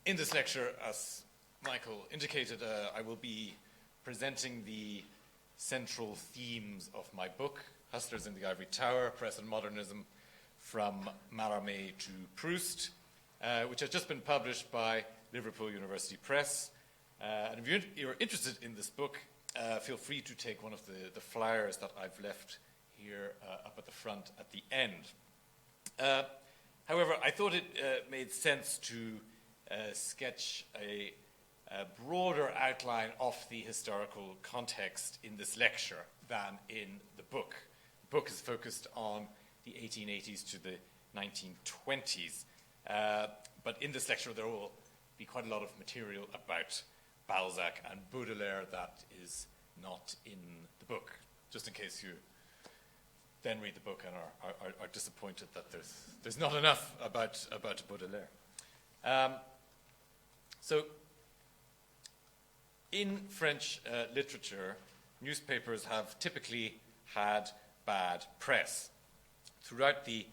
In this lecture, as Michael indicated, I will be presenting the central themes of my book, Hustlers in the Ivory Tower, Press and Modernism, from Mallarmé to Proust, which has just been published by Liverpool University Press. And if you're interested in this book, feel free to take one of the flyers that I've left here up at the front at the end. However, I thought it made sense to sketch a broader outline of the historical context in this lecture than in the book. The book is focused on the 1880s to the 1920s. But in this lecture, there will be quite a lot of material about Balzac and Baudelaire that is not in the book, just in case you then read the book and are disappointed that there's not enough about Baudelaire. So, in French literature, newspapers have typically had bad press. Throughout the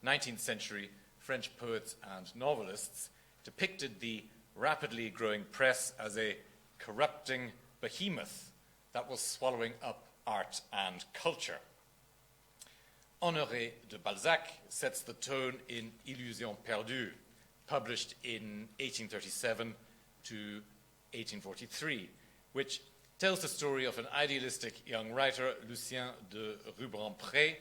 19th century, French poets and novelists depicted the rapidly growing press as a corrupting behemoth that was swallowing up art and culture. Honoré de Balzac sets the tone in Illusions perdues, published in 1837 to 1843, which tells the story of an idealistic young writer, Lucien de Rubempré,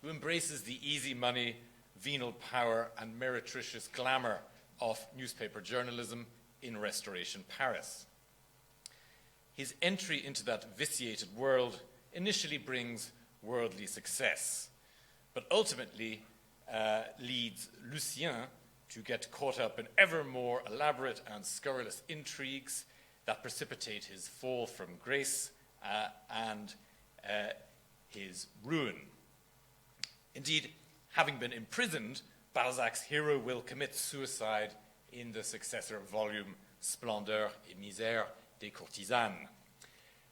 who embraces the easy money, venal power, and meretricious glamour of newspaper journalism in Restoration Paris. His entry into that vitiated world initially brings worldly success, but ultimately leads Lucien to get caught up in ever more elaborate and scurrilous intrigues that precipitate his fall from grace and his ruin. Indeed, having been imprisoned, Balzac's hero will commit suicide in the successor volume Splendeur et Misère des Courtisanes.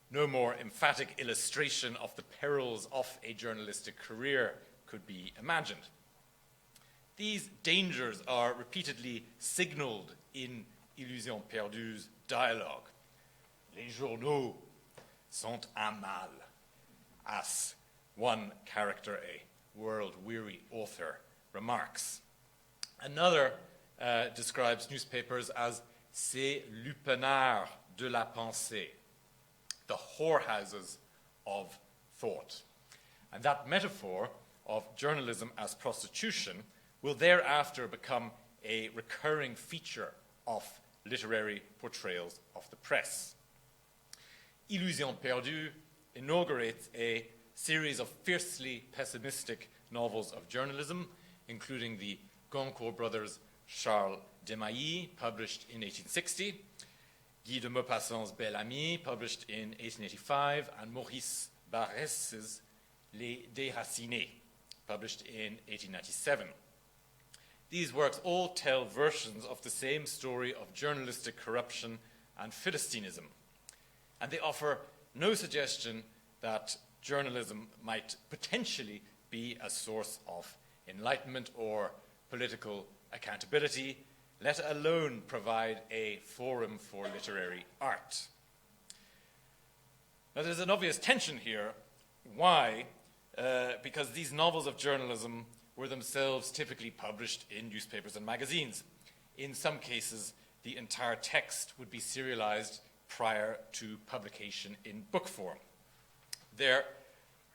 No more emphatic illustration of the perils of a journalistic career could be imagined. These dangers are repeatedly signaled in Illusions perdues' dialogue. Les journaux sont un mal, as one character, a world-weary author, remarks. Another describes newspapers as ces lupanards de la pensée, the whorehouses of thought. And that metaphor of journalism as prostitution will thereafter become a recurring feature of literary portrayals of the press. Illusions perdues inaugurates a series of fiercely pessimistic novels of journalism, including the Goncourt brothers' Charles Desmailly, published in 1860, Guy de Maupassant's Belle Amie, published in 1885, and Maurice Barrès's Les Déracinés, published in 1897. These works all tell versions of the same story of journalistic corruption and philistinism, and they offer no suggestion that journalism might potentially be a source of enlightenment or political accountability, let alone provide a forum for literary art. Now, there's an obvious tension here. Why? Because these novels of journalism were themselves typically published in newspapers and magazines. In some cases, the entire text would be serialized prior to publication in book form. Their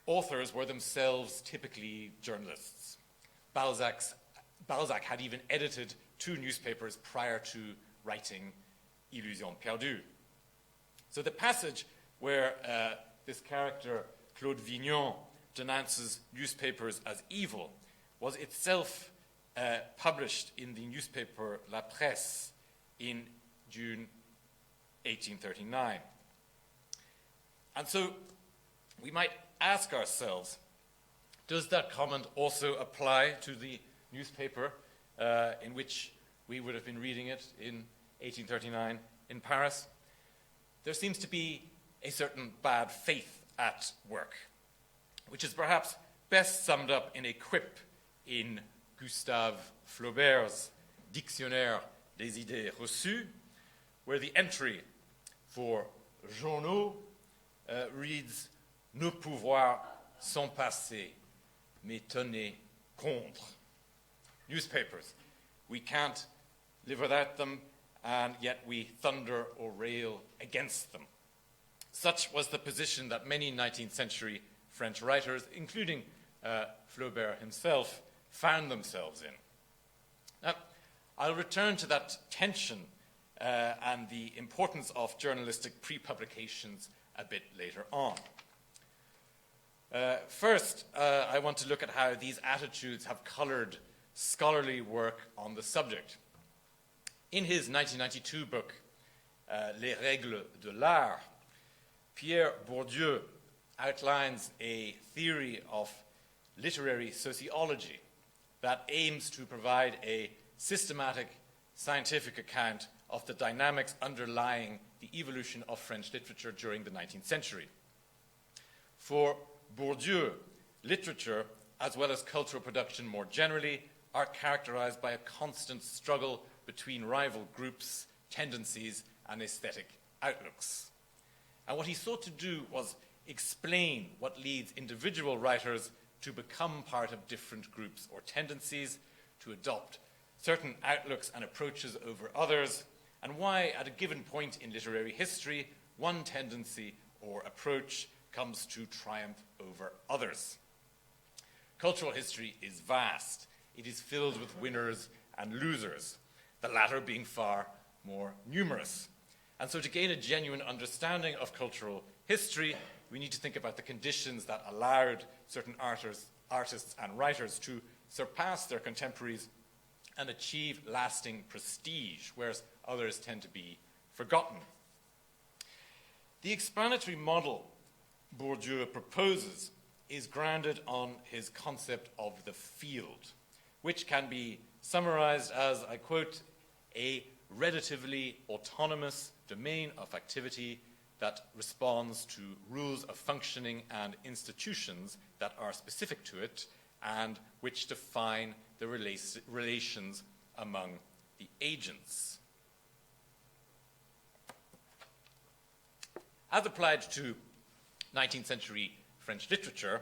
authors were themselves typically journalists. Balzac had even edited 2 newspapers prior to writing Illusions perdues. So the passage where this character, Claude Vignon, denounces newspapers as evil was itself published in the newspaper La Presse in June 1839. And so we might ask ourselves, does that comment also apply to the newspaper in which we would have been reading it in 1839 in Paris? There seems to be a certain bad faith at work, which is perhaps best summed up in a quip in Gustave Flaubert's Dictionnaire des idées reçues, where the entry for journaux reads « Nos pouvoirs sont passés, mais tenez contre ». Newspapers, we can't live without them, and yet we thunder or rail against them. Such was the position that many 19th century French writers, including Flaubert himself, found themselves in. Now, I'll return to that tension and the importance of journalistic pre-publications a bit later on. First, I want to look at how these attitudes have colored scholarly work on the subject. In his 1992 book, Les Règles de l'Art, Pierre Bourdieu outlines a theory of literary sociology that aims to provide a systematic scientific account of the dynamics underlying the evolution of French literature during the 19th century. For Bourdieu, literature, as well as cultural production more generally, are characterized by a constant struggle between rival groups, tendencies, and aesthetic outlooks. And what he sought to do was explain what leads individual writers to become part of different groups or tendencies, to adopt certain outlooks and approaches over others, and why, at a given point in literary history, one tendency or approach comes to triumph over others. Cultural history is vast. It is filled with winners and losers, the latter being far more numerous. And so to gain a genuine understanding of cultural history, we need to think about the conditions that allowed certain artists and writers to surpass their contemporaries and achieve lasting prestige, whereas others tend to be forgotten. The explanatory model Bourdieu proposes is grounded on his concept of the field, which can be summarized as, I quote, a relatively autonomous domain of activity that responds to rules of functioning and institutions that are specific to it and which define the relations among the agents. As applied to 19th century French literature,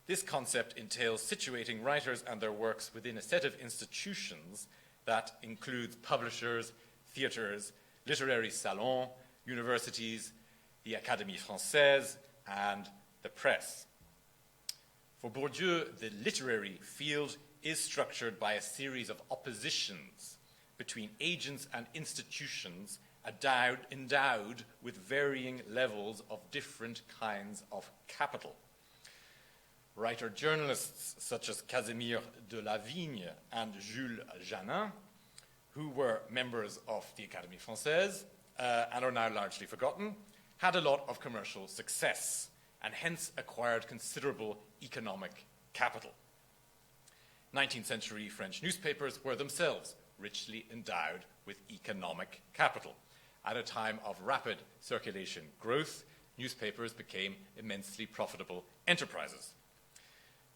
this concept entails situating writers and their works within a set of institutions that includes publishers, theatres, literary salons, universities, the Académie Française, and the press. For Bourdieu, the literary field is structured by a series of oppositions between agents and institutions endowed with varying levels of different kinds of capital. Writer-journalists such as Casimir de la Vigne and Jules Janin, who were members of the Académie Française and are now largely forgotten, had a lot of commercial success and hence acquired considerable economic capital. 19th century French newspapers were themselves richly endowed with economic capital. At a time of rapid circulation growth, newspapers became immensely profitable enterprises.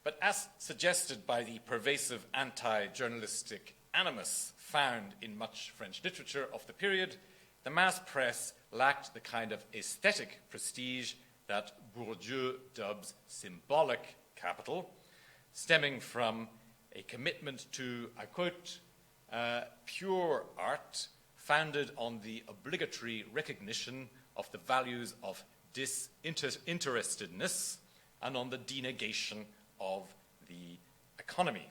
But as suggested by the pervasive anti-journalistic animus found in much French literature of the period, the mass press lacked the kind of aesthetic prestige that Bourdieu dubs symbolic capital, stemming from a commitment to, I quote, pure art founded on the obligatory recognition of the values of disinterestedness and on the denegation of the economy.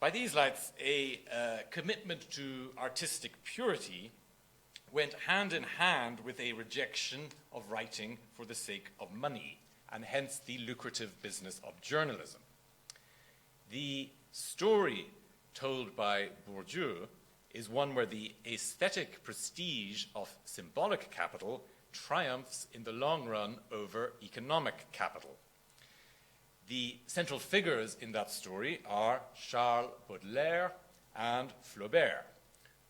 By these lights, a commitment to artistic purity went hand in hand with a rejection of writing for the sake of money, and hence the lucrative business of journalism. The story told by Bourdieu is one where the aesthetic prestige of symbolic capital triumphs in the long run over economic capital. The central figures in that story are Charles Baudelaire and Flaubert,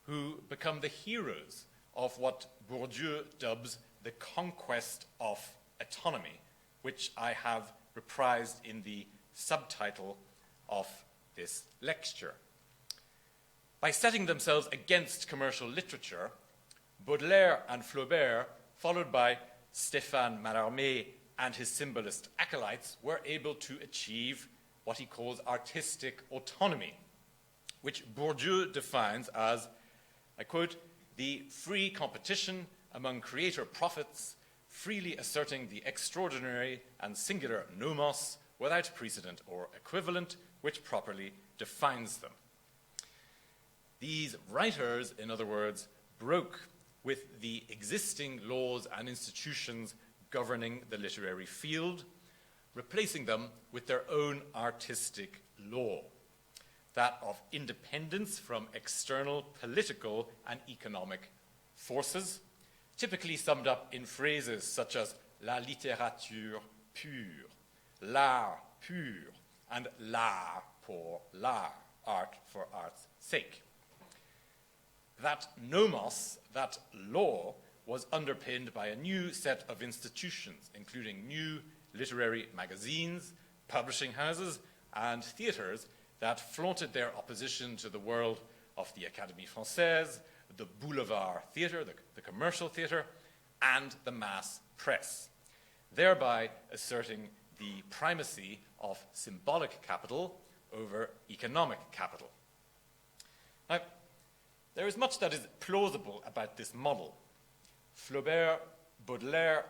who become the heroes of what Bourdieu dubs the conquest of autonomy, which I have reprised in the subtitle of this lecture. By setting themselves against commercial literature, Baudelaire and Flaubert, followed by Stéphane Mallarmé and his symbolist acolytes, were able to achieve what he calls artistic autonomy, which Bourdieu defines as, I quote, the free competition among creator prophets, freely asserting the extraordinary and singular nomos without precedent or equivalent, which properly defines them. These writers, in other words, broke with the existing laws and institutions governing the literary field, replacing them with their own artistic law, that of independence from external political and economic forces, typically summed up in phrases such as la littérature pure, l'art pur, and l'art pour l'art, art for art's sake. That nomos, that law, was underpinned by a new set of institutions, including new literary magazines, publishing houses, and theatres that flaunted their opposition to the world of the Académie Française, the boulevard theatre, the commercial theatre, and the mass press, thereby asserting the primacy of symbolic capital over economic capital. Now, there is much that is plausible about this model. Flaubert, Baudelaire,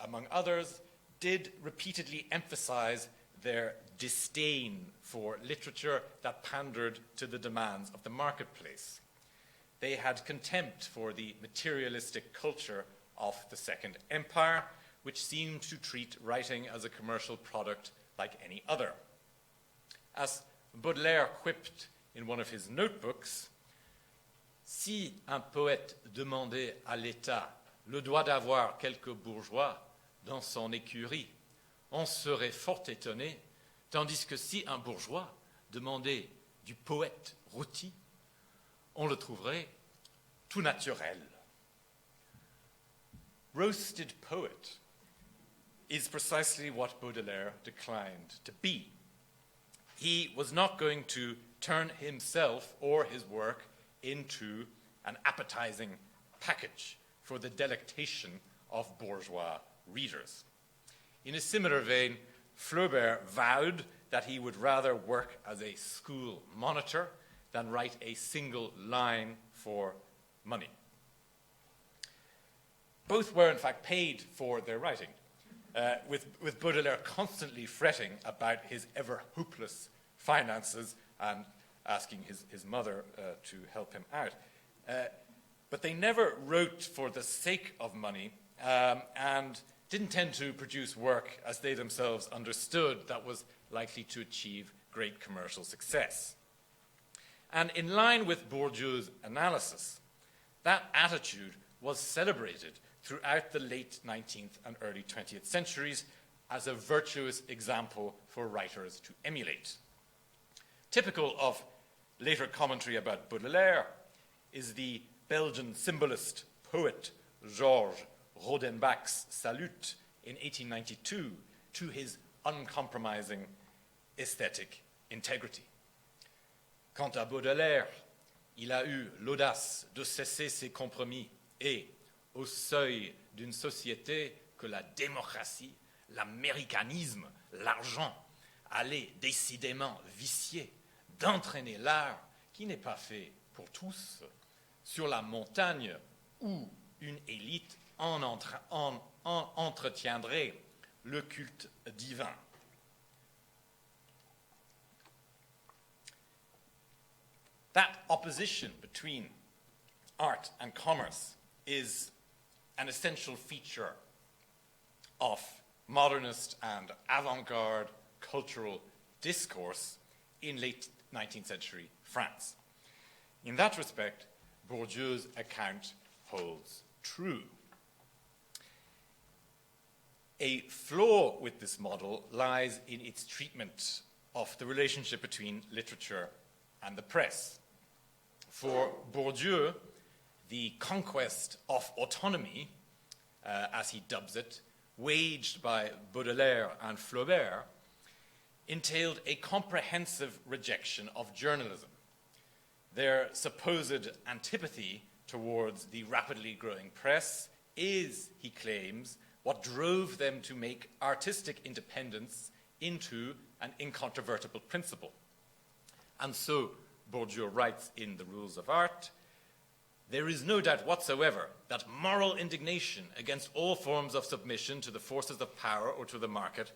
among others, did repeatedly emphasize their disdain for literature that pandered to the demands of the marketplace. They had contempt for the materialistic culture of the Second Empire, which seemed to treat writing as a commercial product like any other. As Baudelaire quipped in one of his notebooks, si un poète demandait à l'État le droit d'avoir quelques bourgeois dans son écurie, on serait fort étonné, tandis que si un bourgeois demandait du poète rôti, on le trouverait tout naturel. Roasted poet is precisely what Baudelaire declined to be. He was not going to turn himself or his work into an appetizing package for the delectation of bourgeois readers. In a similar vein, Flaubert vowed that he would rather work as a school monitor than write a single line for money. Both were, in fact, paid for their writing, with Baudelaire constantly fretting about his ever hopeless finances and asking his mother to help him out. But they never wrote for the sake of money and didn't tend to produce work as they themselves understood that was likely to achieve great commercial success. And in line with Bourdieu's analysis, that attitude was celebrated throughout the late 19th and early 20th centuries as a virtuous example for writers to emulate. Typical of later commentary about Baudelaire is the Belgian symbolist poet Georges Rodenbach's salute in 1892 to his uncompromising aesthetic integrity. Quant à Baudelaire, il a eu l'audace de cesser ses compromis et, au seuil d'une société que la démocratie, l'américanisme, l'argent allaient décidément vicier, d'entraîner l'art qui n'est pas fait pour tous sur la montagne où une élite en entretiendrait le culte divin. That opposition between art and commerce is an essential feature of modernist and avant-garde cultural discourse in late 19th century France. In that respect, Bourdieu's account holds true. A flaw with this model lies in its treatment of the relationship between literature and the press. For Bourdieu, the conquest of autonomy, as he dubs it, waged by Baudelaire and Flaubert, entailed a comprehensive rejection of journalism. Their supposed antipathy towards the rapidly growing press is, he claims, what drove them to make artistic independence into an incontrovertible principle. And so, Bourdieu writes in The Rules of Art, there is no doubt whatsoever that moral indignation against all forms of submission to the forces of power or to the market,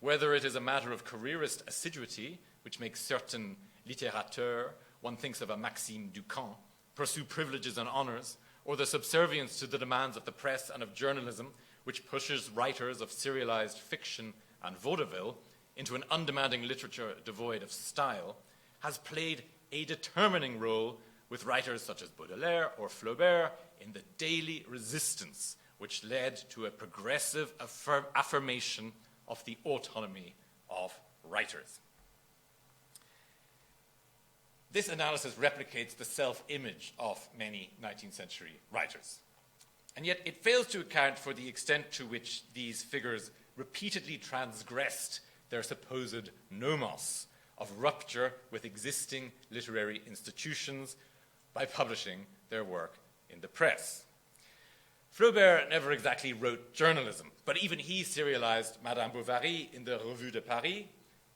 whether it is a matter of careerist assiduity, which makes certain littérateurs, one thinks of a Maxime Ducamp, pursue privileges and honors, or the subservience to the demands of the press and of journalism, which pushes writers of serialized fiction and vaudeville into an undemanding literature devoid of style, has played a determining role with writers such as Baudelaire or Flaubert in the daily resistance which led to a progressive affirmation of the autonomy of writers. This analysis replicates the self-image of many 19th century writers. And yet it fails to account for the extent to which these figures repeatedly transgressed their supposed nomos of rupture with existing literary institutions by publishing their work in the press. Flaubert never exactly wrote journalism, but even he serialized Madame Bovary in the Revue de Paris,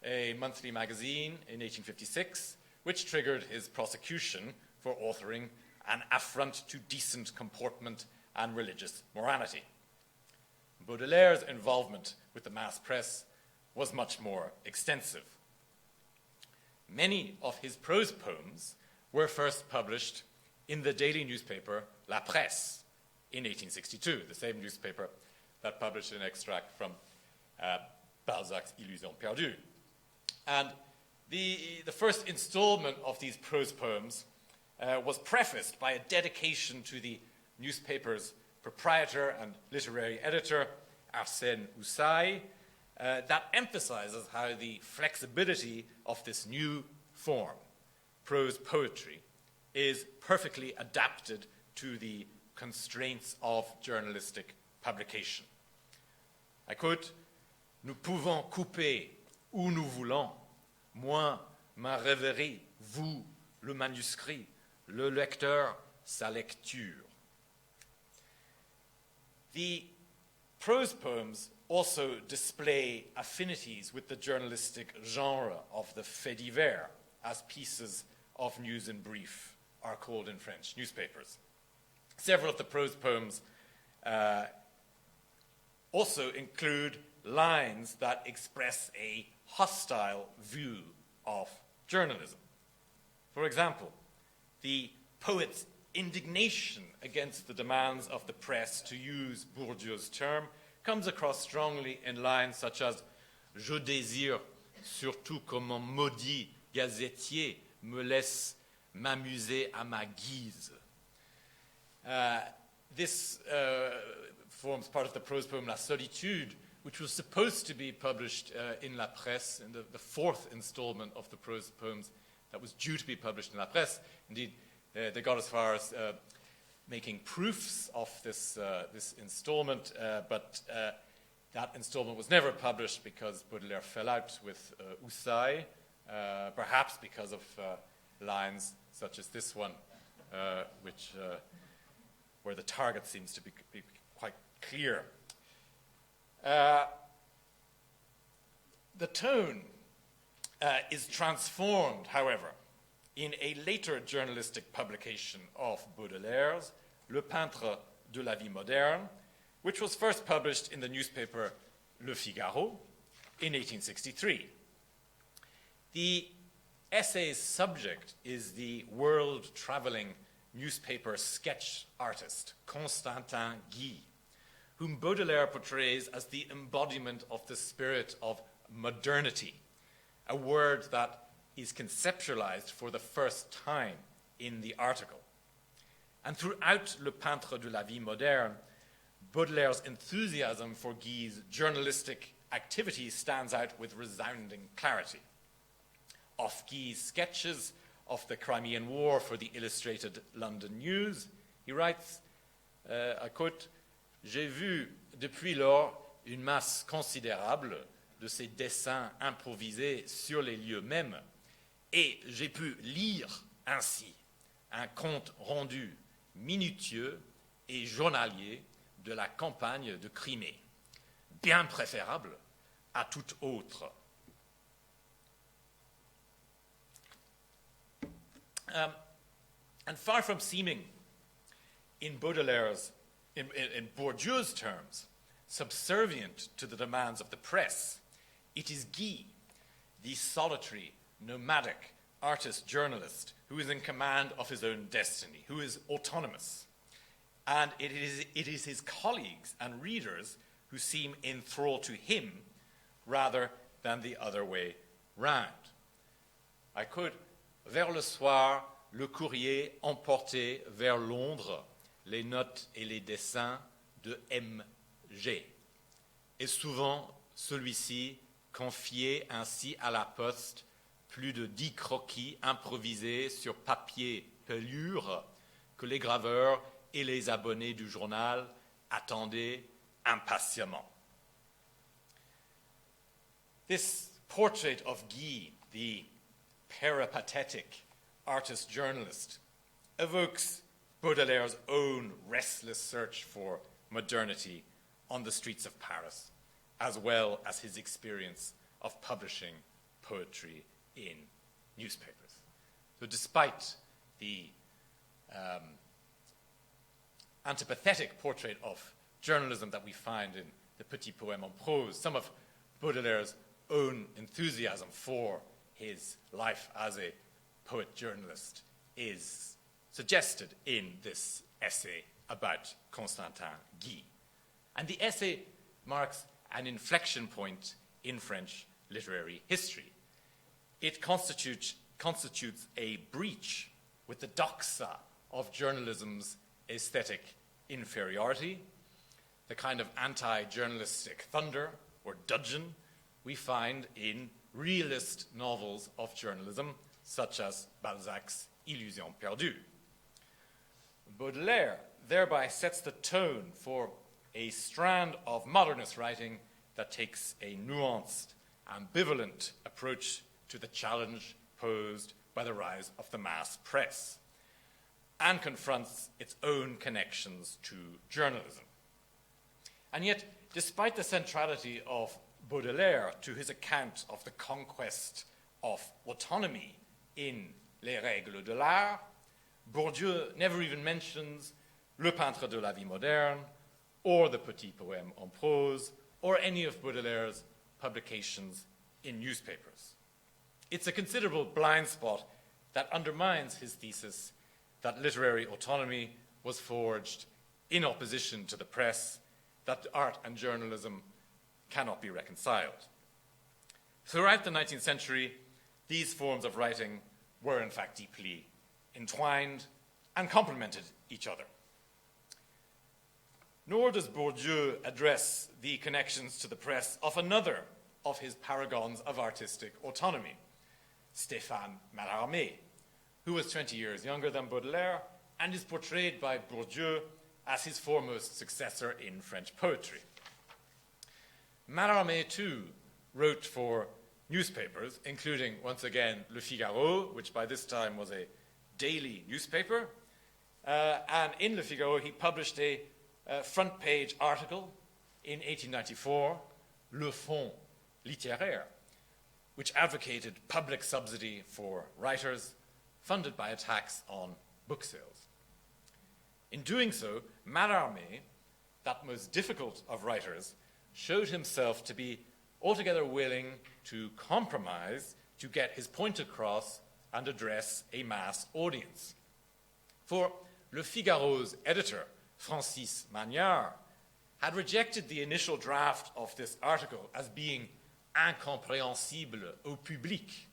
a monthly magazine in 1856, which triggered his prosecution for authoring an affront to decent comportment and religious morality. Baudelaire's involvement with the mass press was much more extensive. Many of his prose poems were first published in the daily newspaper La Presse in 1862, the same newspaper that published an extract from Balzac's Illusion perdue. And the first installment of these prose poems was prefaced by a dedication to the newspaper's proprietor and literary editor, Arsène Houssaye, that emphasizes how the flexibility of this new form, prose poetry, is perfectly adapted to the constraints of journalistic publication. I quote, nous pouvons couper où nous voulons, moi, ma rêverie, vous, le manuscrit, le lecteur, sa lecture. The prose poems also display affinities with the journalistic genre of the faits divers, as pieces of news and brief are called in French newspapers. Several of the prose poems also include lines that express a hostile view of journalism. For example, the poet's indignation against the demands of the press, to use Bourdieu's term, comes across strongly in lines such as « Je désire, surtout comme un maudit gazetier, me laisse m'amuser à ma guise ». This forms part of the prose poem La Solitude, which was supposed to be published in La Presse, in the fourth installment of the prose poems that was due to be published in La Presse. Indeed, they got as far as making proofs of this installment, but that installment was never published because Baudelaire fell out with Houssaye, perhaps because of lines such as this one, where the target seems to be quite clear. The tone is transformed, however, in a later journalistic publication of Baudelaire's, Le Peintre de la Vie Moderne, which was first published in the newspaper Le Figaro in 1863. The essay's subject is the world-traveling newspaper sketch artist, Constantin Guy, whom Baudelaire portrays as the embodiment of the spirit of modernity, a word that is conceptualized for the first time in the article. And throughout Le Peintre de la Vie Moderne, Baudelaire's enthusiasm for Guy's journalistic activity stands out with resounding clarity. Of Guy's sketches of the Crimean War for the Illustrated London News, he writes, I quote, j'ai vu depuis lors une masse considérable de ces dessins improvisés sur les lieux mêmes, et j'ai pu lire ainsi un compte rendu minutieux et journalier de la campagne de Crimée, bien préférable à toute autre. And far from seeming, in Baudelaire's, in Bourdieu's terms, subservient to the demands of the press, it is Guy, the solitary, nomadic artist-journalist who is in command of his own destiny, who is autonomous. And it is his colleagues and readers who seem enthralled to him rather than the other way round. I quote, vers le soir, le courrier emportait vers Londres les notes et les dessins de M.G. Et souvent, celui-ci confiait ainsi à la poste plus de 10 croquis improvisés sur papier pelure que les graveurs et les abonnés du journal attendaient impatiemment. This portrait of Guy, the peripatetic artist-journalist, evokes Baudelaire's own restless search for modernity on the streets of Paris, as well as his experience of publishing poetry in newspapers. So despite the antipathetic portrait of journalism that we find in the Petit Poème en prose, some of Baudelaire's own enthusiasm for his life as a poet-journalist is suggested in this essay about Constantin Guy. And the essay marks an inflection point in French literary history. It constitutes a breach with the doxa of journalism's aesthetic inferiority, the kind of anti-journalistic thunder or dudgeon we find in realist novels of journalism, such as Balzac's Illusion perdue. Baudelaire thereby sets the tone for a strand of modernist writing that takes a nuanced, ambivalent approach to the challenge posed by the rise of the mass press, and confronts its own connections to journalism. And yet, despite the centrality of Baudelaire to his account of the conquest of autonomy in Les Règles de l'Art, Bourdieu never even mentions Le Peintre de la Vie Moderne, or the Petit Poème en prose, or any of Baudelaire's publications in newspapers. It's a considerable blind spot that undermines his thesis that literary autonomy was forged in opposition to the press, that art and journalism cannot be reconciled. Throughout the 19th century, these forms of writing were in fact deeply entwined and complemented each other. Nor does Bourdieu address the connections to the press of another of his paragons of artistic autonomy, Stéphane Mallarmé, who was 20 years younger than Baudelaire and is portrayed by Bourdieu as his foremost successor in French poetry. Mallarmé, too, wrote for newspapers, including, once again, Le Figaro, which by this time was a daily newspaper. And in Le Figaro, he published a front-page article in 1894, Le Fonds littéraire, which advocated public subsidy for writers funded by a tax on book sales. In doing so, Mallarmé, that most difficult of writers, showed himself to be altogether willing to compromise to get his point across and address a mass audience. For Le Figaro's editor, Francis Magnard, had rejected the initial draft of this article as being incompréhensible au public,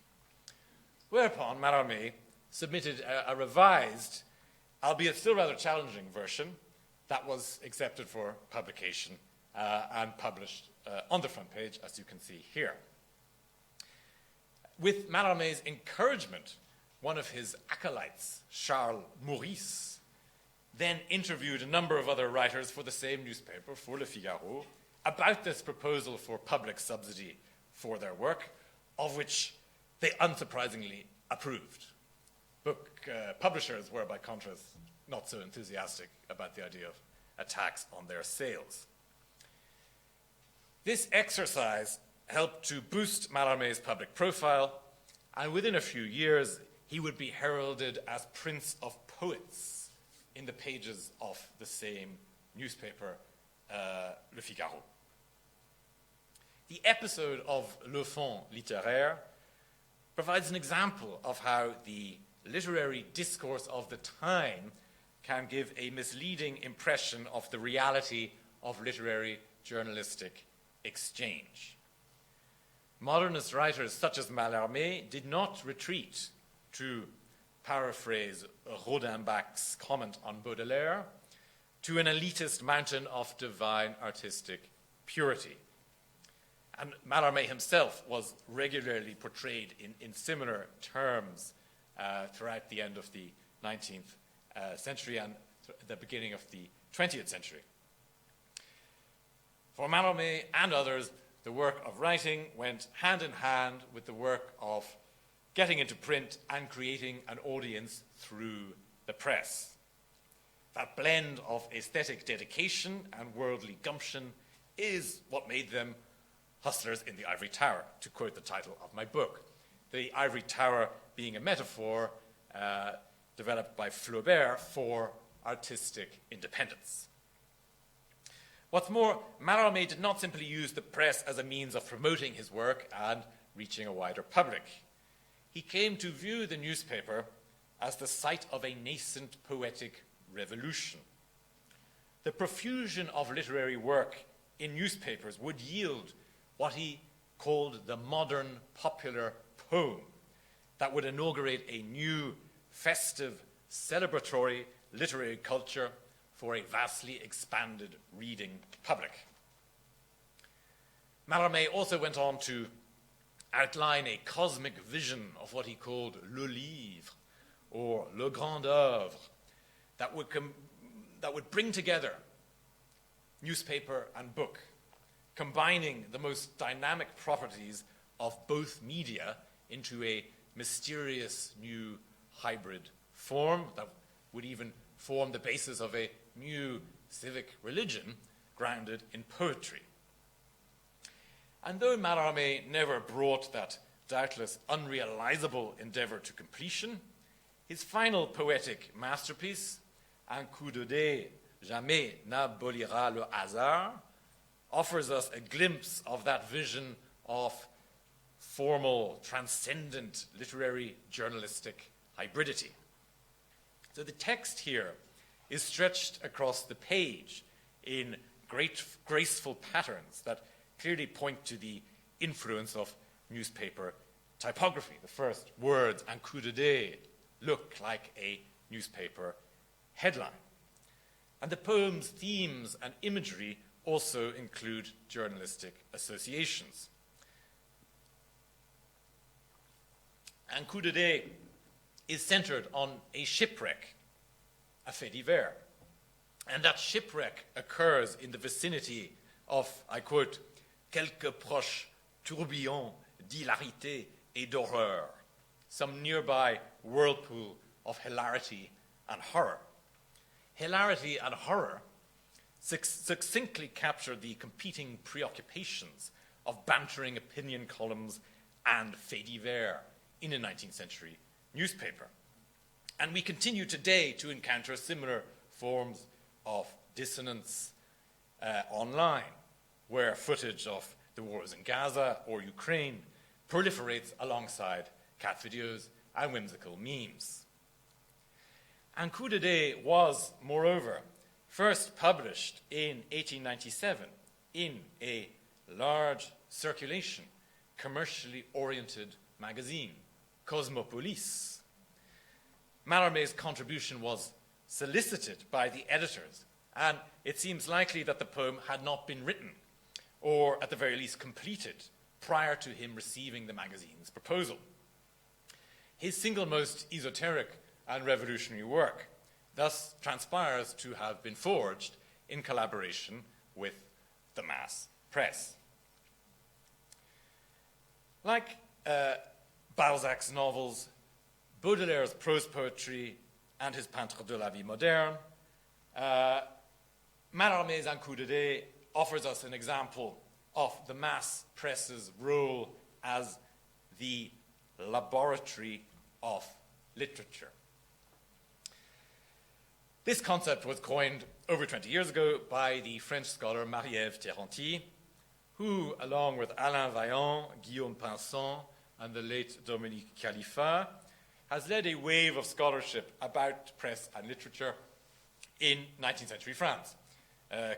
whereupon Mallarmé submitted a revised, albeit still rather challenging version that was accepted for publication and published on the front page, as you can see here. With Mallarmé's encouragement, one of his acolytes, Charles Maurice, then interviewed a number of other writers for the same newspaper, for Le Figaro, about this proposal for public subsidy for their work, of which they unsurprisingly approved. Book publishers were, by contrast, not so enthusiastic about the idea of a tax on their sales. This exercise helped to boost Mallarmé's public profile, and within a few years, he would be heralded as Prince of Poets in the pages of the same newspaper, Le Figaro. The episode of Le Fond littéraire provides an example of how the literary discourse of the time can give a misleading impression of the reality of literary journalistic exchange. Modernist writers such as Mallarmé did not retreat, to paraphrase Rodinbach's comment on Baudelaire, to an elitist mountain of divine artistic purity. And Mallarmé himself was regularly portrayed in similar terms throughout the end of the 19th century and the beginning of the 20th century. For Mallarmé and others, the work of writing went hand in hand with the work of getting into print and creating an audience through the press. That blend of aesthetic dedication and worldly gumption is what made them hustlers in the Ivory Tower, to quote the title of my book. The Ivory Tower being a metaphor developed by Flaubert for artistic independence. What's more, Mallarmé did not simply use the press as a means of promoting his work and reaching a wider public. He came to view the newspaper as the site of a nascent poetic revolution. The profusion of literary work in newspapers would yield what he called the modern popular poem that would inaugurate a new, festive, celebratory literary culture for a vastly expanded reading public. Mallarmé also went on to outline a cosmic vision of what he called le livre, or le grand œuvre, that would bring together newspaper and book, combining the most dynamic properties of both media into a mysterious new hybrid form that would even form the basis of a new civic religion grounded in poetry. And though Mallarmé never brought that doubtless unrealizable endeavor to completion, his final poetic masterpiece, Un coup de dé jamais n'abolira le hasard, offers us a glimpse of that vision of formal, transcendent literary journalistic hybridity. So the text here is stretched across the page in great, graceful patterns that clearly point to the influence of newspaper typography. The first words, un coup de dé, look like a newspaper headline. And the poem's themes and imagery also include journalistic associations. Un coup de dé is centered on a shipwreck, a fait divers. And that shipwreck occurs in the vicinity of, I quote, quelques proches tourbillons d'hilarité et d'horreur, some nearby whirlpool of hilarity and horror. Hilarity and horror succinctly capture the competing preoccupations of bantering opinion columns and faits divers in a 19th century newspaper. And we continue today to encounter similar forms of dissonance online, where footage of the wars in Gaza or Ukraine proliferates alongside cat videos and whimsical memes. Un coup de dé was, moreover, first published in 1897 in a large circulation, commercially oriented magazine, Cosmopolis. Mallarmé's contribution was solicited by the editors, and it seems likely that the poem had not been written, or at the very least completed, prior to him receiving the magazine's proposal. His single most esoteric and revolutionary work thus transpires to have been forged in collaboration with the mass press. Like Balzac's novels, Baudelaire's prose poetry, and his Peintre de la vie moderne, Mallarmé's Un coup de dé offers us an example of the mass press's role as the laboratory of literature. This concept was coined over 20 years ago by the French scholar Marie-Ève Trinity, who, along with Alain Vaillant, Guillaume Pinson, and the late Dominique Khalifa, has led a wave of scholarship about press and literature in 19th century France,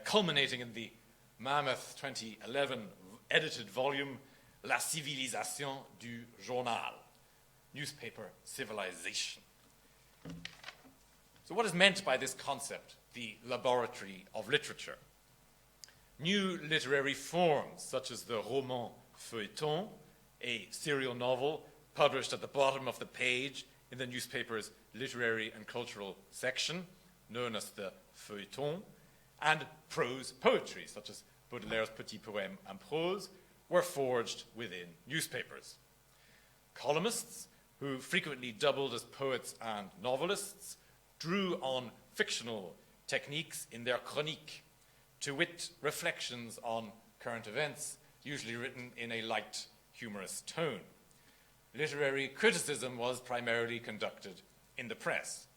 culminating in the mammoth 2011 edited volume La civilisation du journal, newspaper civilization. So what is meant by this concept, the laboratory of literature? New literary forms, such as the roman feuilleton, a serial novel published at the bottom of the page in the newspaper's literary and cultural section, known as the feuilleton, and prose poetry, such as Baudelaire's Petit Poème en prose, were forged within newspapers. Columnists, who frequently doubled as poets and novelists, drew on fictional techniques in their chronique, to wit, reflections on current events, usually written in a light, humorous tone. Literary criticism was primarily conducted in the press,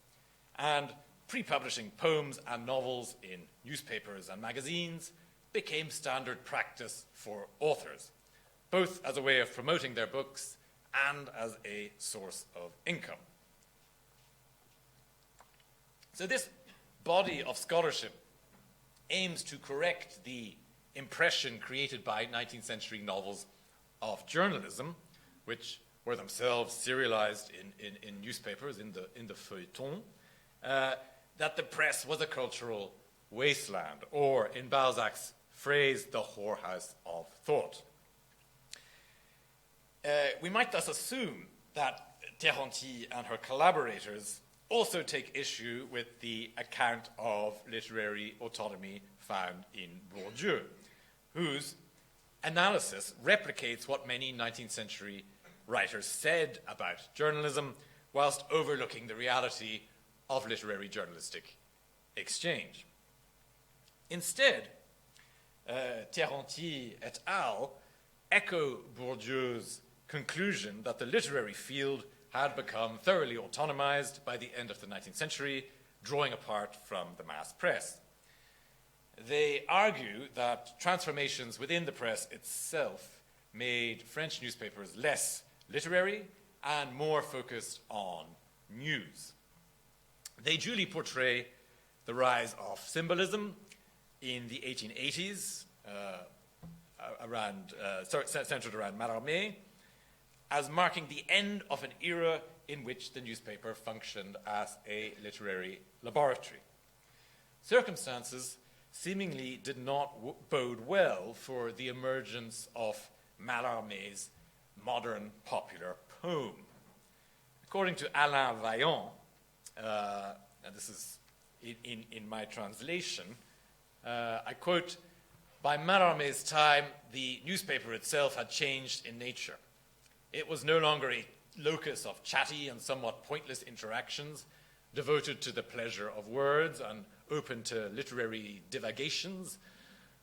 and pre-publishing poems and novels in newspapers and magazines became standard practice for authors, both as a way of promoting their books and as a source of income. So this body of scholarship aims to correct the impression created by 19th century novels of journalism, which were themselves serialized in newspapers, in the feuilleton, that the press was a cultural wasteland, or in Balzac's phrase, the whorehouse of thought. We might thus assume that Trinity and her collaborators also take issue with the account of literary autonomy found in Bourdieu, whose analysis replicates what many 19th century writers said about journalism, whilst overlooking the reality of literary journalistic exchange. Instead, Trinity et al. Echo Bourdieu's conclusion that the literary field had become thoroughly autonomized by the end of the 19th century, drawing apart from the mass press. They argue that transformations within the press itself made French newspapers less literary and more focused on news. They duly portray the rise of symbolism in the 1880s, centered around Mallarmé, as marking the end of an era in which the newspaper functioned as a literary laboratory. Circumstances seemingly did not bode well for the emergence of Mallarmé's modern popular poem. According to Alain Vaillant, and this is in my translation, I quote, "By Mallarmé's time, the newspaper itself had changed in nature. It was no longer a locus of chatty and somewhat pointless interactions, devoted to the pleasure of words and open to literary divagations,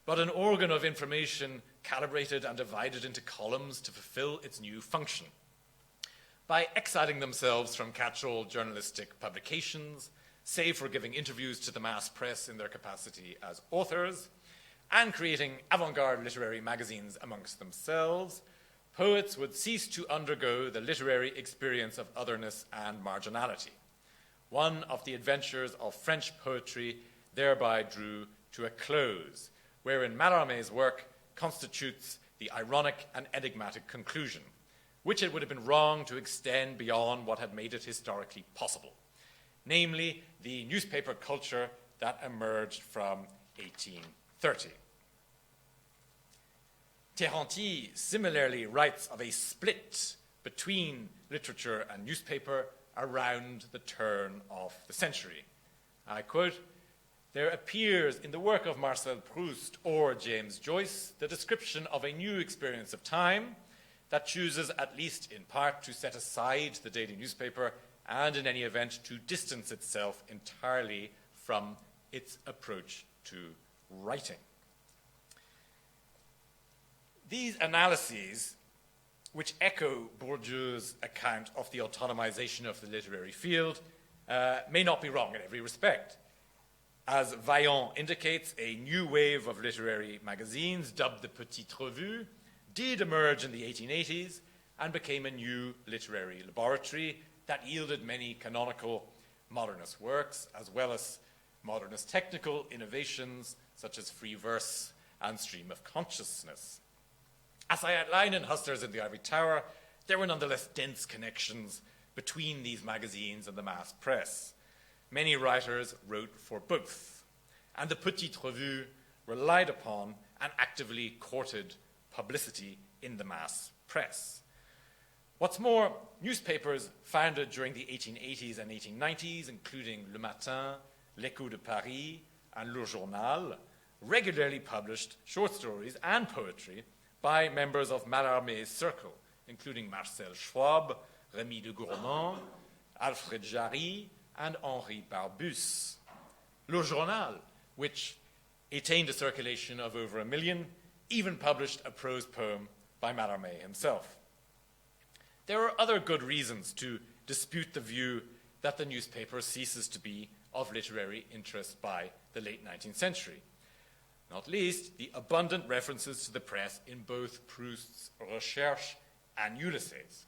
but an organ of information calibrated and divided into columns to fulfill its new function. By exiling themselves from catch-all journalistic publications, save for giving interviews to the mass press in their capacity as authors, and creating avant-garde literary magazines amongst themselves, poets would cease to undergo the literary experience of otherness and marginality. One of the adventures of French poetry thereby drew to a close, wherein Mallarmé's work constitutes the ironic and enigmatic conclusion, which it would have been wrong to extend beyond what had made it historically possible, namely the newspaper culture that emerged from 1830. Trinity similarly writes of a split between literature and newspaper around the turn of the century. I quote, "There appears in the work of Marcel Proust or James Joyce the description of a new experience of time that chooses, at least in part, to set aside the daily newspaper and in any event to distance itself entirely from its approach to writing. These analyses, which echo Bourdieu's account of the autonomization of the literary field, may not be wrong in every respect. As Vaillant indicates, a new wave of literary magazines, dubbed the Petites Revues, did emerge in the 1880s and became a new literary laboratory that yielded many canonical modernist works, as well as modernist technical innovations such as free verse and stream of consciousness. As I outlined in Hustlers in the Ivory Tower, there were nonetheless dense connections between these magazines and the mass press. Many writers wrote for both, and the Petites Revues relied upon and actively courted publicity in the mass press. What's more, newspapers founded during the 1880s and 1890s, including Le Matin, L'Écho de Paris, and Le Journal, regularly published short stories and poetry by members of Mallarmé's circle, including Marcel Schwab, Rémy de Gourmand, Alfred Jarry, and Henri Barbus. Le Journal, which attained a circulation of over 1 million, even published a prose poem by Mallarmé himself. There are other good reasons to dispute the view that the newspaper ceases to be of literary interest by the late 19th century. Not least, the abundant references to the press in both Proust's Recherche and Ulysses.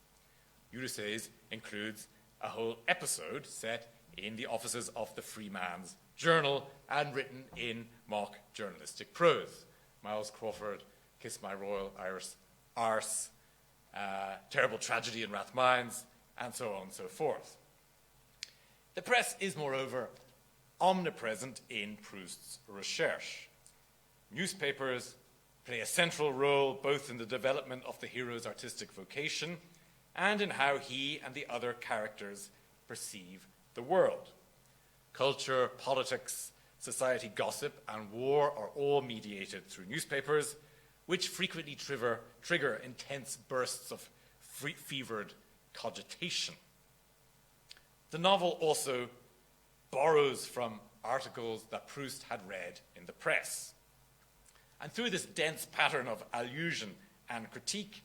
Ulysses includes a whole episode set in the offices of the Freeman's Journal and written in mock journalistic prose. Miles Crawford, Kiss My Royal Irish Arse, Terrible Tragedy in Rathmines, and so on and so forth. The press is, moreover, omnipresent in Proust's Recherche. Newspapers play a central role both in the development of the hero's artistic vocation and in how he and the other characters perceive the world. Culture, politics, society gossip, and war are all mediated through newspapers, which frequently trigger intense bursts of fevered cogitation. The novel also borrows from articles that Proust had read in the press. And through this dense pattern of allusion and critique,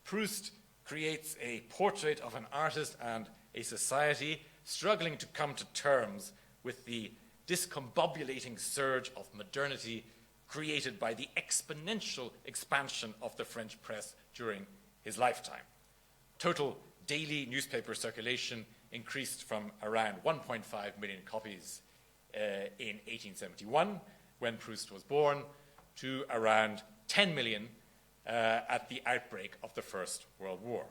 Proust creates a portrait of an artist and a society struggling to come to terms with the discombobulating surge of modernity created by the exponential expansion of the French press during his lifetime. Total daily newspaper circulation increased from around 1.5 million copies in 1871, when Proust was born, to around 10 million at the outbreak of the First World War.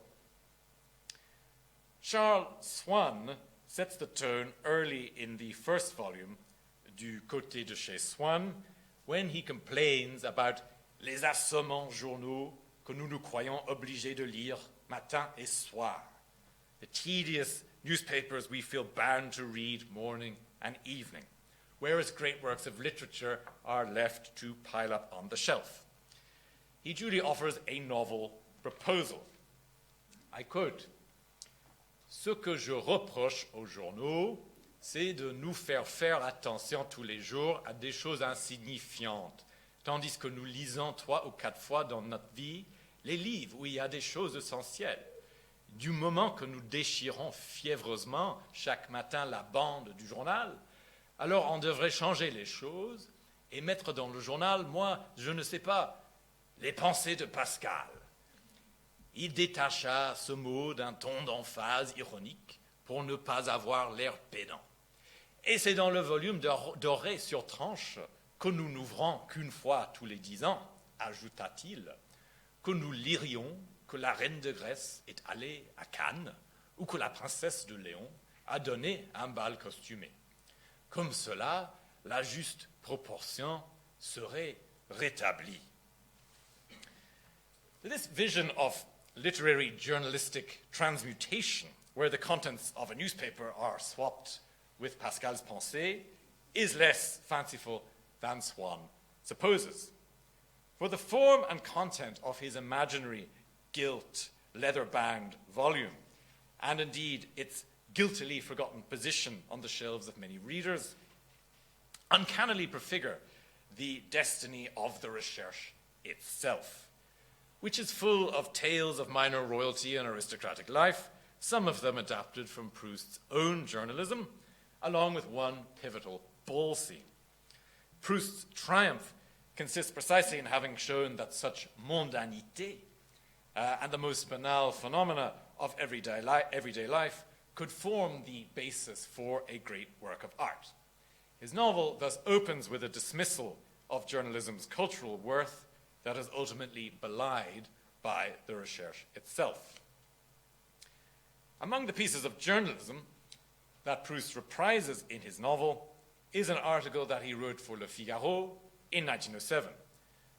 Charles Swann sets the tone early in the first volume, Du Côté de chez Swann, when he complains about les assommants journaux que nous nous croyons obligés de lire matin et soir, the tedious newspapers we feel bound to read morning and evening, whereas great works of literature are left to pile up on the shelf. He duly offers a novel proposal. I quote, Ce que je reproche aux journaux, c'est de nous faire attention tous les jours à des choses insignifiantes, tandis que nous lisons 3 ou 4 fois dans notre vie les livres où il y a des choses essentielles. Du moment que nous déchirons fiévreusement chaque matin la bande du journal, alors on devrait changer les choses et mettre dans le journal, moi, je ne sais pas, les pensées de Pascal. Il détacha ce mot d'un ton d'emphase ironique pour ne pas avoir l'air pédant. Et c'est dans le volume doré sur tranche que nous n'ouvrons qu'une fois tous les 10 ans, ajouta-t-il, que nous lirions que la reine de Grèce est allée à Cannes ou que la princesse de Léon a donné un bal costumé. Comme cela, la juste proportion serait rétablie. This vision of literary journalistic transmutation, where the contents of a newspaper are swapped with Pascal's pensée, is less fanciful than Swann supposes. For the form and content of his imaginary gilt, leather-bound volume, and indeed its guiltily forgotten position on the shelves of many readers, uncannily prefigure the destiny of the Recherche itself, which is full of tales of minor royalty and aristocratic life, some of them adapted from Proust's own journalism, along with one pivotal ball scene. Proust's triumph consists precisely in having shown that such mondanité and the most banal phenomena of everyday life could form the basis for a great work of art. His novel thus opens with a dismissal of journalism's cultural worth that is ultimately belied by the Recherche itself. Among the pieces of journalism that Proust reprises in his novel is an article that he wrote for Le Figaro in 1907,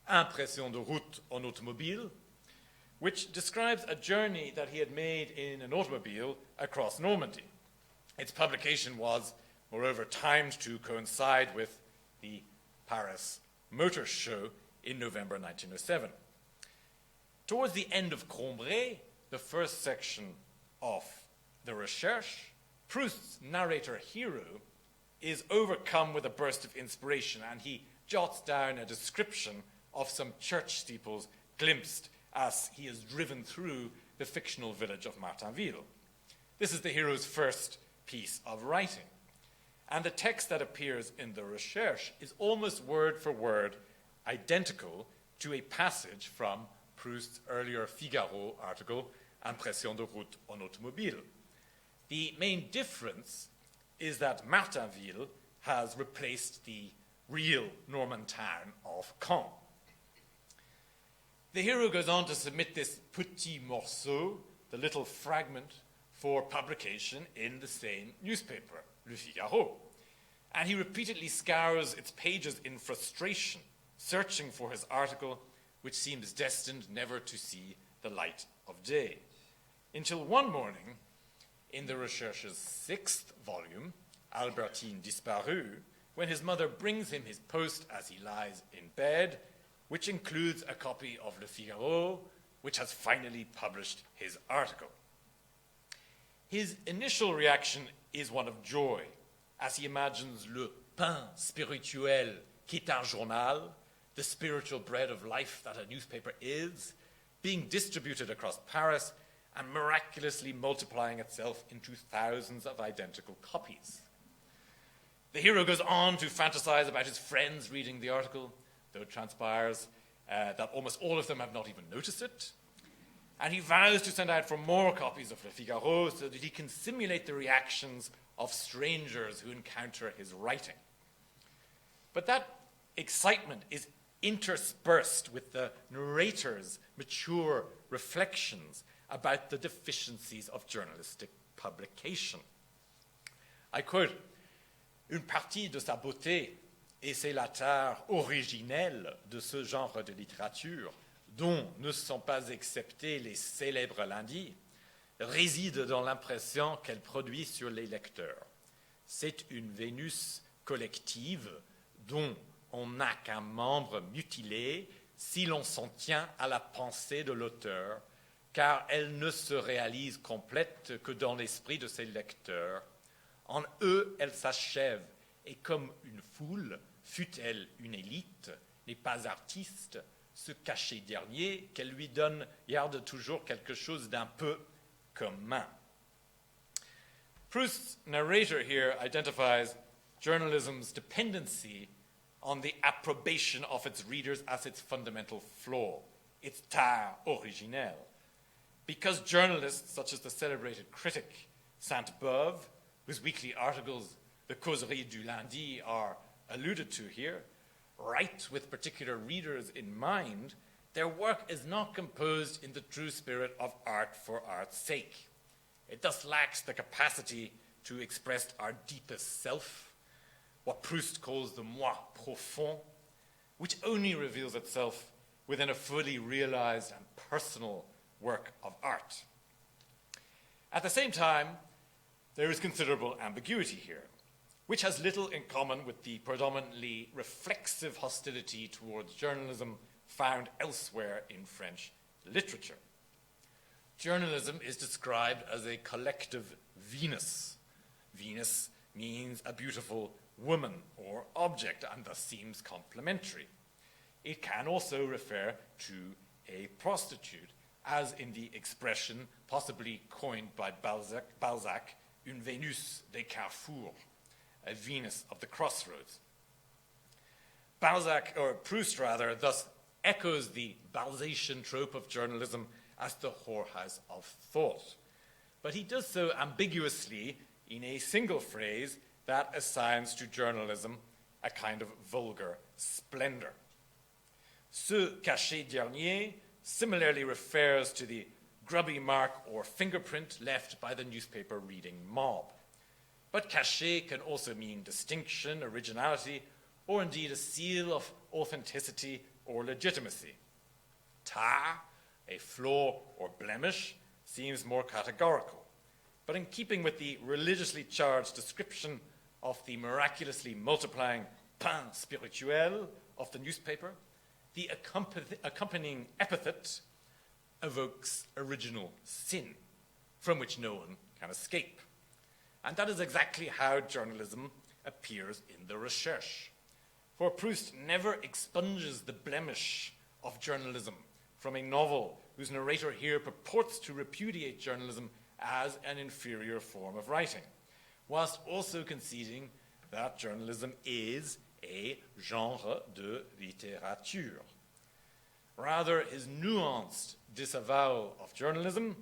Impression de route en automobile, which describes a journey that he had made in an automobile across Normandy. Its publication was, moreover, timed to coincide with the Paris Motor Show in November 1907. Towards the end of Combray, the first section of the Recherche, Proust's narrator hero is overcome with a burst of inspiration, and he jots down a description of some church steeples glimpsed as he is driven through the fictional village of Martinville. This is the hero's first piece of writing. And the text that appears in the Recherche is almost word for word identical to a passage from Proust's earlier Figaro article, Impression de route en automobile. The main difference is that Martinville has replaced the real Norman town of Caen. The hero goes on to submit this petit morceau, the little fragment, for publication in the same newspaper, Le Figaro. And he repeatedly scours its pages in frustration, searching for his article, which seems destined never to see the light of day. Until one morning, in the Recherche's 6th volume, Albertine Disparue, when his mother brings him his post as he lies in bed, which includes a copy of Le Figaro, which has finally published his article. His initial reaction is one of joy, as he imagines le pain spirituel qu'est un journal, the spiritual bread of life that a newspaper is, being distributed across Paris and miraculously multiplying itself into thousands of identical copies. The hero goes on to fantasize about his friends reading the article, though it transpires that almost all of them have not even noticed it. And he vows to send out for more copies of Le Figaro so that he can simulate the reactions of strangers who encounter his writing. But that excitement is interspersed with the narrator's mature reflections about the deficiencies of journalistic publication. I quote, Une partie de sa beauté, et c'est la tare originelle de ce genre de littérature, dont ne sont pas exceptés les célèbres lundis, réside dans l'impression qu'elle produit sur les lecteurs. C'est une Vénus collective dont on n'a qu'un membre mutilé si l'on s'en tient à la pensée de l'auteur, car elle ne se réalise complète que dans l'esprit de ses lecteurs. En eux, elle s'achève, et comme une foule, fût-elle une élite, n'est pas artiste, ce cachet dernier qu'elle lui donne garde toujours quelque chose d'un peu commun. Proust's narrator here identifies journalism's dependency on the approbation of its readers as its fundamental flaw, its tare originelle. Because journalists, such as the celebrated critic Sainte-Beuve, whose weekly articles, the Causeries du Lundi, are alluded to here, write with particular readers in mind, their work is not composed in the true spirit of art for art's sake. It thus lacks the capacity to express our deepest self, what Proust calls the moi profond, which only reveals itself within a fully realized and personal work of art. At the same time, there is considerable ambiguity here, which has little in common with the predominantly reflexive hostility towards journalism found elsewhere in French literature. Journalism is described as a collective Venus. Venus means a beautiful woman or object and thus seems complimentary. It can also refer to a prostitute, as in the expression possibly coined by Balzac, une Vénus des carrefours, a Venus of the crossroads. Balzac, or Proust rather, thus echoes the Balzacian trope of journalism as the whorehouse of thought. But he does so ambiguously in a single phrase that assigns to journalism a kind of vulgar splendor. Ce cachet dernier similarly refers to the grubby mark or fingerprint left by the newspaper reading mob. But cachet can also mean distinction, originality, or indeed a seal of authenticity or legitimacy. Tare, a flaw or blemish, seems more categorical. But in keeping with the religiously charged description of the miraculously multiplying pain spirituel of the newspaper, the accompanying epithet evokes original sin, from which no one can escape. And that is exactly how journalism appears in the Recherche. For Proust never expunges the blemish of journalism from a novel whose narrator here purports to repudiate journalism as an inferior form of writing, whilst also conceding that journalism is a genre de littérature. Rather, his nuanced disavowal of journalism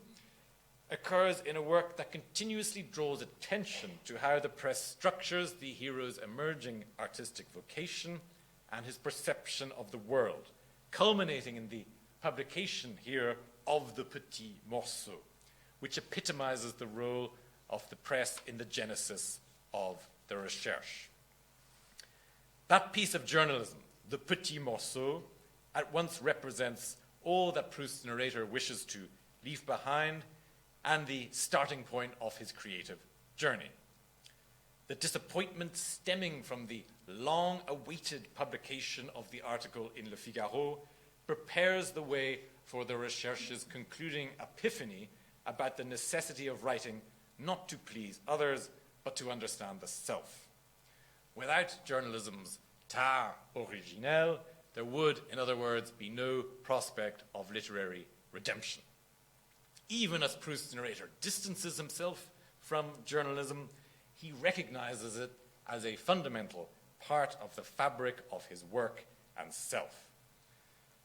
occurs in a work that continuously draws attention to how the press structures the hero's emerging artistic vocation and his perception of the world, culminating in the publication here of the Petit Morceau, which epitomizes the role of the press in the genesis of the Recherche. That piece of journalism, the Petit Morceau, at once represents all that Proust's narrator wishes to leave behind and the starting point of his creative journey. The disappointment stemming from the long-awaited publication of the article in Le Figaro prepares the way for the Recherche's concluding epiphany about the necessity of writing not to please others, but to understand the self. Without journalism's tare originel, there would, in other words, be no prospect of literary redemption. Even as Proust's narrator distances himself from journalism, he recognizes it as a fundamental part of the fabric of his work and self.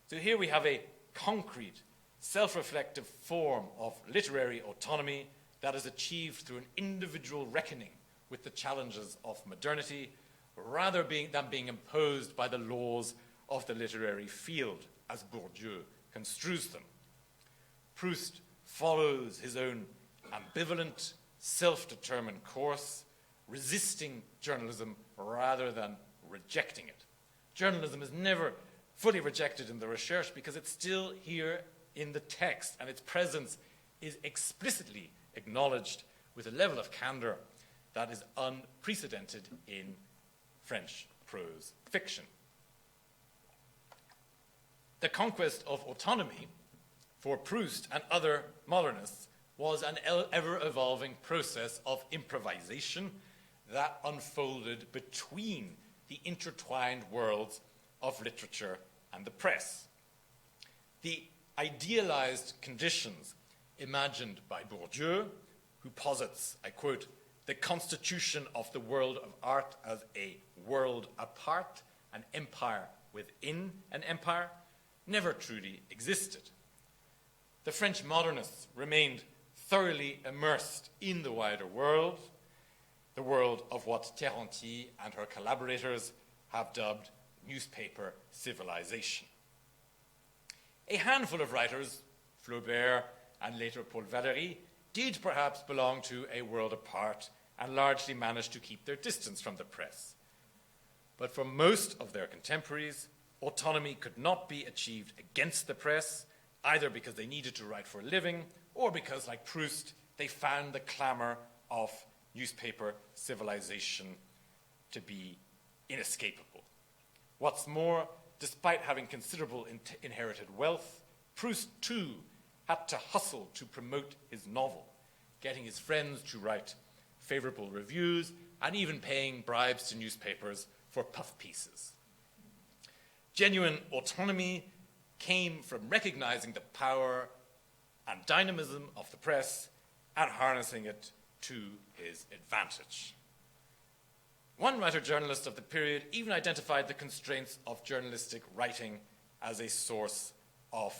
So here we have a concrete, self-reflective form of literary autonomy that is achieved through an individual reckoning with the challenges of modernity, rather than being imposed by the laws of the literary field, as Bourdieu construes them. Proust follows his own ambivalent, self-determined course, resisting journalism rather than rejecting it. Journalism is never fully rejected in the Recherche because it's still here in the text, and its presence is explicitly acknowledged with a level of candor that is unprecedented in French prose fiction. The conquest of autonomy for Proust and other modernists was an ever-evolving process of improvisation that unfolded between the intertwined worlds of literature and the press. The idealized conditions imagined by Bourdieu, who posits, I quote, the constitution of the world of art as a world apart, an empire within an empire, never truly existed. The French modernists remained thoroughly immersed in the wider world, the world of what Trinity and her collaborators have dubbed newspaper civilization. A handful of writers, Flaubert and later Paul Valéry, did perhaps belong to a world apart and largely managed to keep their distance from the press. But for most of their contemporaries, autonomy could not be achieved against the press, either because they needed to write for a living or because, like Proust, they found the clamor of newspaper civilization to be inescapable. What's more, despite having considerable inherited wealth, Proust too had to hustle to promote his novel, getting his friends to write favorable reviews, and even paying bribes to newspapers for puff pieces. Genuine autonomy came from recognizing the power and dynamism of the press and harnessing it to his advantage. One writer-journalist of the period even identified the constraints of journalistic writing as a source of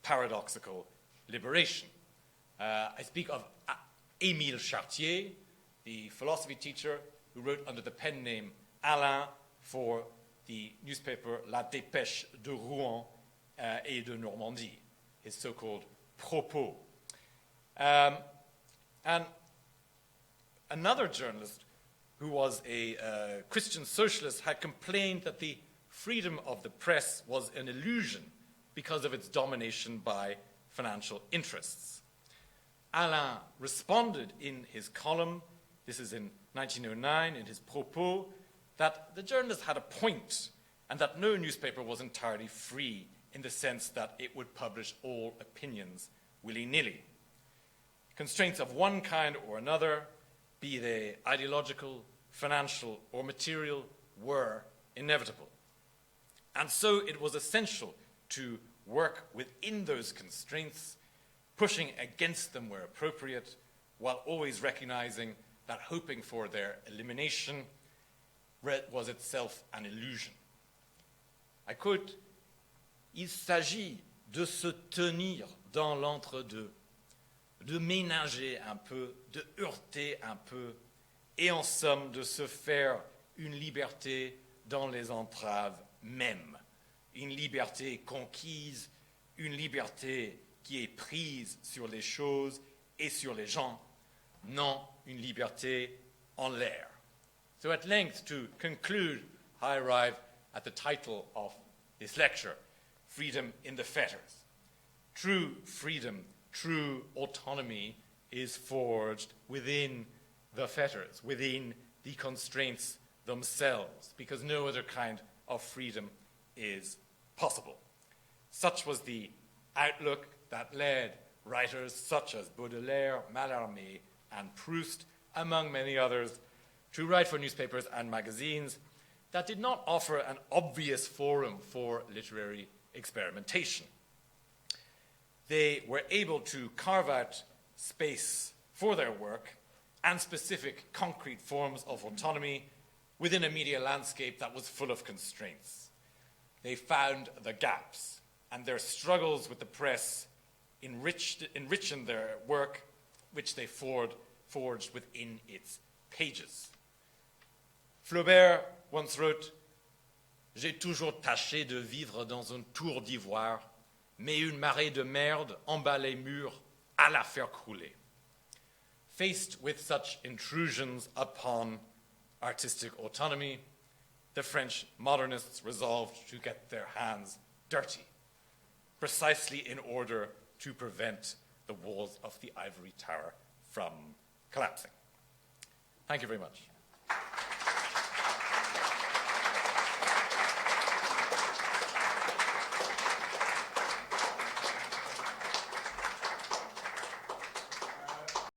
paradoxical liberation. I speak of Émile Chartier, the philosophy teacher who wrote under the pen name Alain for the newspaper La Dépêche de Rouen et de Normandie, his so-called propos. And another journalist who was a Christian socialist had complained that the freedom of the press was an illusion because of its domination by financial interests. Alain responded in his column, this is in 1909, in his propos, that the journalist had a point and that no newspaper was entirely free in the sense that it would publish all opinions willy-nilly. Constraints of one kind or another, be they ideological, financial, or material, were inevitable. And so it was essential to work within those constraints, pushing against them where appropriate, while always recognizing that hoping for their elimination was itself an illusion. I quote, "Il s'agit de se tenir dans l'entre-deux, de ménager un peu, de heurter un peu, et en somme de se faire une liberté dans les entraves mêmes. Une liberté conquise, une liberté qui est prise sur les choses et sur les gens, non une liberté en l'air." So at length, to conclude, I arrive at the title of this lecture, Freedom in the Fetters. True freedom, true autonomy is forged within the fetters, within the constraints themselves, because no other kind of freedom is possible. Such was the outlook that led writers such as Baudelaire, Mallarmé, and Proust, among many others, to write for newspapers and magazines that did not offer an obvious forum for literary experimentation. They were able to carve out space for their work and specific concrete forms of autonomy within a media landscape that was full of constraints. They found the gaps, and their struggles with the press enriched their work, which they forged within its pages. Flaubert once wrote, "J'ai toujours tâché de vivre dans un tour d'ivoire, mais une marée de merde emballe les murs à la faire crouler." Faced with such intrusions upon artistic autonomy, the French modernists resolved to get their hands dirty, precisely in order to prevent the walls of the Ivory Tower from collapsing. Thank you very much.